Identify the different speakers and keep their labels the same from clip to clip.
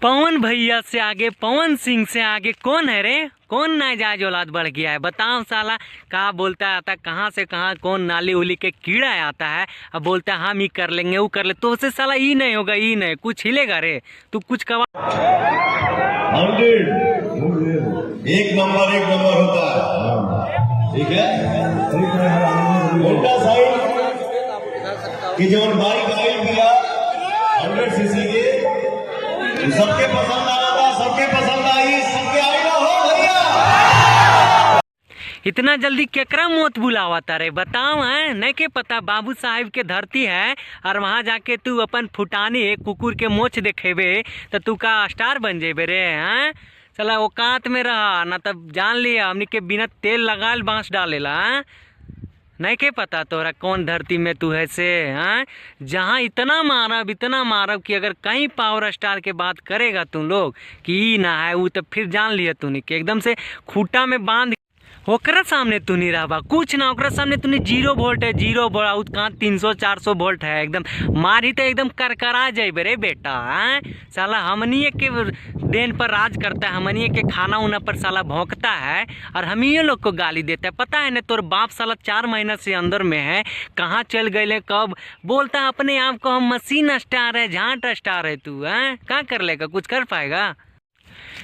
Speaker 1: पवन भैया से आगे, पवन सिंह से आगे कौन है रे? कौन नाजायज औलाद बढ़ गया है? बताओ साला। कहाँ बोलता आता, कहाँ से कहाँ कौन नाली उली के कीड़ा आता है, अब बोलता है हम ही कर लेंगे, वो कर ले। तो उससे साला ई नहीं होगा, ई नहीं कुछ हिलेगा रे। तू कुछ कवा
Speaker 2: 100 एक नंबर होता है, ठीक है। उल्टा साइड कि जब बाइक आई भैया 100 सीसी के, सबके पसंद आया था, सबके पसंद आई, सबके आई ना हो भैया।
Speaker 1: इतना जल्दी केकरा मौत बुलावाता रे? बताओ है नहीं के पता बाबू साहिब के धरती है, और वहाँ जाके तू अपन फुटानी कुकुर के मोछ देखेबे तो तू का स्टार बन जेबे रे? हैं चला औकात में रहा ना, तब जान लिया हमनी के बिना तेल लगाल बांस डालेला। नहीं के पता तोरा कौन धरती में तू है से? हाँ जहाँ इतना मारब कि अगर कहीं पावर स्टार के बात करेगा तुम लोग कि ई ना है वो, तो फिर जान लिया तूने कि एकदम से खूटा में बांध ओकरा सामने तू नहीं रहा कुछ ना, ओकरा सामने तूने 0 वोल्ट है, 0 वोल्ट कहाँ 300-400 वोल्ट है, एकदम मारी तो एकदम करकरा जाइबे रे बेटा। हैं साला हमनिए के देन पर राज करता है, हमनिए के खाना उना पर साला भौंकता है और हम ही लोग को गाली देता है। पता है ना तोर बाप साला 4 महीना से अंदर में है, कहाँ चल गए, कब बोलता है अपने आप को हम मशीन स्टार है, झांट स्टार है। तू हैं क्या कर लेगा, कुछ कर पाएगा?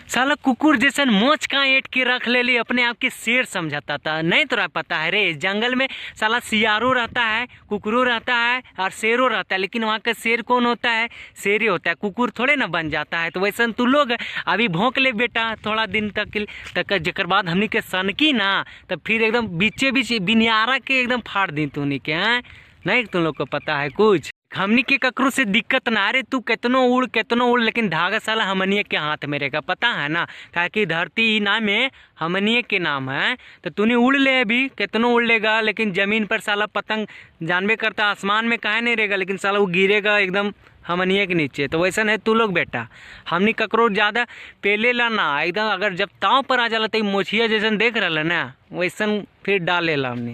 Speaker 1: साला कुकुर जैसन मोच का ऐट के रख ले ली, अपने आप के शेर समझाता था। नहीं तो पता है रे, जंगल में साला सियारो रहता है, कुकुरो रहता है और शेरो रहता है, लेकिन वहाँ का शेर कौन होता है? शेर ही होता है, कुकुर थोड़े ना बन जाता है। तो वैसा तू लोग अभी भौंक ले बेटा थोड़ा दिन तक जकर बाद हमनी के सनकी ना, तब फिर एकदम बीचे बीच बिनियारा के एकदम फाड़ दी तूनी के। हैं नहीं तुम लोग को पता है कुछ? हमनी के ककरो से दिक्कत ना रे, तू कितनो उड़, लेकिन धागा साला हमनिए के हाथ में रहेगा, पता है ना? क्या कि धरती नाम है हमनिए के नाम है, तो तूने उड़ ले, अभी कितनो उड़ लेगा, लेकिन जमीन पर साला पतंग जानबे करता आसमान में काहे नहीं रहेगा, लेकिन साला वो गिरेगा एकदम हमनिए के नीचे। तो वैसा है तू लोग बेटा, हमनी ककरो ज़्यादा पेले ला ना, एकदम अगर जब ताव पर आ जाला तो मोछिया जैसन देख रहा ना, वैसन फिर डाले ला हमने।